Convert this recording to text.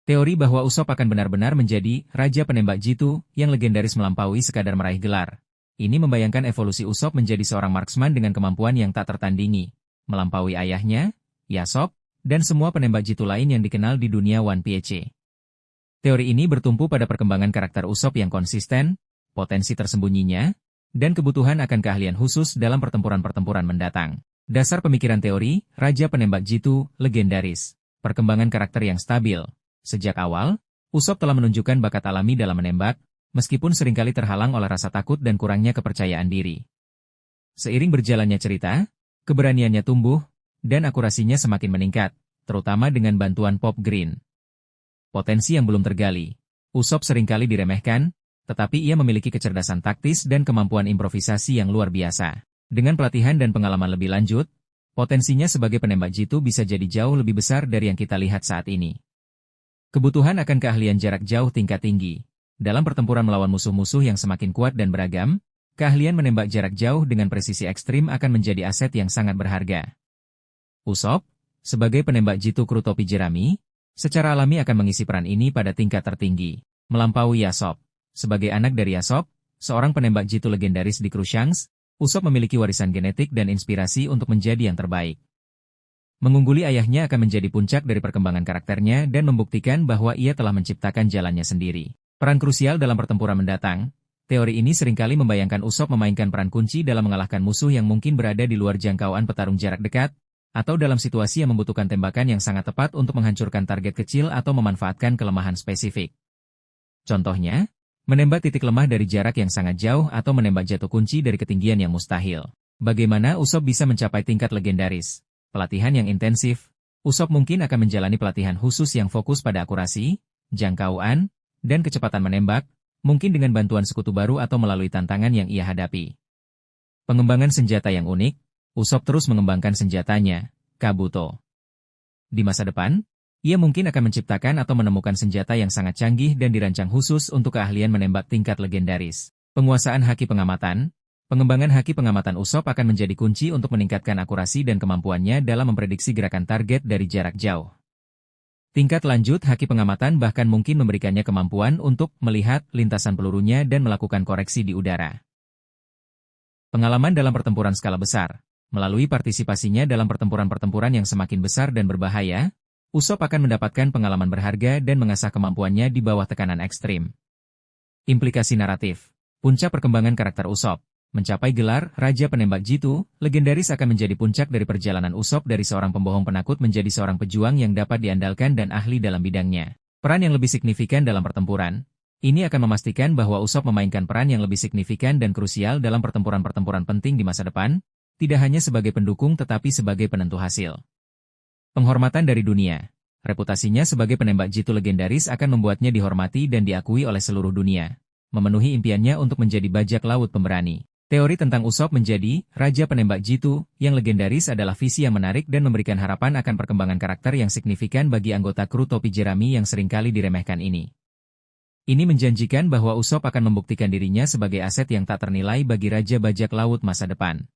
Teori bahwa Usopp akan benar-benar menjadi Raja Penembak Jitu yang legendaris melampaui sekadar meraih gelar. Ini membayangkan evolusi Usopp menjadi seorang marksman dengan kemampuan yang tak tertandingi, melampaui ayahnya, Yasop, dan semua penembak jitu lain yang dikenal di dunia One Piece. Teori ini bertumpu pada perkembangan karakter Usopp yang konsisten, potensi tersembunyinya, dan kebutuhan akan keahlian khusus dalam pertempuran-pertempuran mendatang. Dasar pemikiran teori, Raja Penembak Jitu, legendaris. Perkembangan karakter yang stabil. Sejak awal, Usopp telah menunjukkan bakat alami dalam menembak, meskipun seringkali terhalang oleh rasa takut dan kurangnya kepercayaan diri. Seiring berjalannya cerita, keberaniannya tumbuh, dan akurasinya semakin meningkat, terutama dengan bantuan Pop Green. Potensi yang belum tergali. Usopp seringkali diremehkan, tetapi ia memiliki kecerdasan taktis dan kemampuan improvisasi yang luar biasa. Dengan pelatihan dan pengalaman lebih lanjut, potensinya sebagai penembak jitu bisa jadi jauh lebih besar dari yang kita lihat saat ini. Kebutuhan akan keahlian jarak jauh tingkat tinggi. Dalam pertempuran melawan musuh-musuh yang semakin kuat dan beragam, keahlian menembak jarak jauh dengan presisi ekstrim akan menjadi aset yang sangat berharga. Usopp, sebagai penembak jitu kru topi jerami, secara alami akan mengisi peran ini pada tingkat tertinggi, melampaui Yasop. Sebagai anak dari Yasop, seorang penembak jitu legendaris di kru Shanks, Usopp memiliki warisan genetik dan inspirasi untuk menjadi yang terbaik. Mengungguli ayahnya akan menjadi puncak dari perkembangan karakternya dan membuktikan bahwa ia telah menciptakan jalannya sendiri. Peran krusial dalam pertempuran mendatang, teori ini seringkali membayangkan Usopp memainkan peran kunci dalam mengalahkan musuh yang mungkin berada di luar jangkauan petarung jarak dekat, atau dalam situasi yang membutuhkan tembakan yang sangat tepat untuk menghancurkan target kecil atau memanfaatkan kelemahan spesifik. Contohnya, menembak titik lemah dari jarak yang sangat jauh atau menembak jatuh kunci dari ketinggian yang mustahil. Bagaimana Usopp bisa mencapai tingkat legendaris? Pelatihan yang intensif. Usopp mungkin akan menjalani pelatihan khusus yang fokus pada akurasi, jangkauan, dan kecepatan menembak, mungkin dengan bantuan sekutu baru atau melalui tantangan yang ia hadapi. Pengembangan senjata yang unik. Usopp terus mengembangkan senjatanya, Kabuto. Di masa depan, ia mungkin akan menciptakan atau menemukan senjata yang sangat canggih dan dirancang khusus untuk keahlian menembak tingkat legendaris. Penguasaan haki pengamatan. Pengembangan haki pengamatan Usopp akan menjadi kunci untuk meningkatkan akurasi dan kemampuannya dalam memprediksi gerakan target dari jarak jauh. Tingkat lanjut haki pengamatan bahkan mungkin memberikannya kemampuan untuk melihat lintasan pelurunya dan melakukan koreksi di udara. Pengalaman dalam pertempuran skala besar. Melalui partisipasinya dalam pertempuran-pertempuran yang semakin besar dan berbahaya, Usopp akan mendapatkan pengalaman berharga dan mengasah kemampuannya di bawah tekanan ekstrim. Implikasi naratif. Puncak perkembangan karakter Usopp. Mencapai gelar Raja Penembak Jitu, legendaris akan menjadi puncak dari perjalanan Usopp dari seorang pembohong penakut menjadi seorang pejuang yang dapat diandalkan dan ahli dalam bidangnya. Peran yang lebih signifikan dalam pertempuran. Ini akan memastikan bahwa Usopp memainkan peran yang lebih signifikan dan krusial dalam pertempuran-pertempuran penting di masa depan, tidak hanya sebagai pendukung tetapi sebagai penentu hasil. Penghormatan dari dunia. Reputasinya sebagai penembak jitu legendaris akan membuatnya dihormati dan diakui oleh seluruh dunia, memenuhi impiannya untuk menjadi bajak laut pemberani. Teori tentang Usopp menjadi Raja Penembak Jitu yang legendaris adalah visi yang menarik dan memberikan harapan akan perkembangan karakter yang signifikan bagi anggota kru topi jerami yang seringkali diremehkan ini. Ini menjanjikan bahwa Usopp akan membuktikan dirinya sebagai aset yang tak ternilai bagi Raja Bajak Laut masa depan.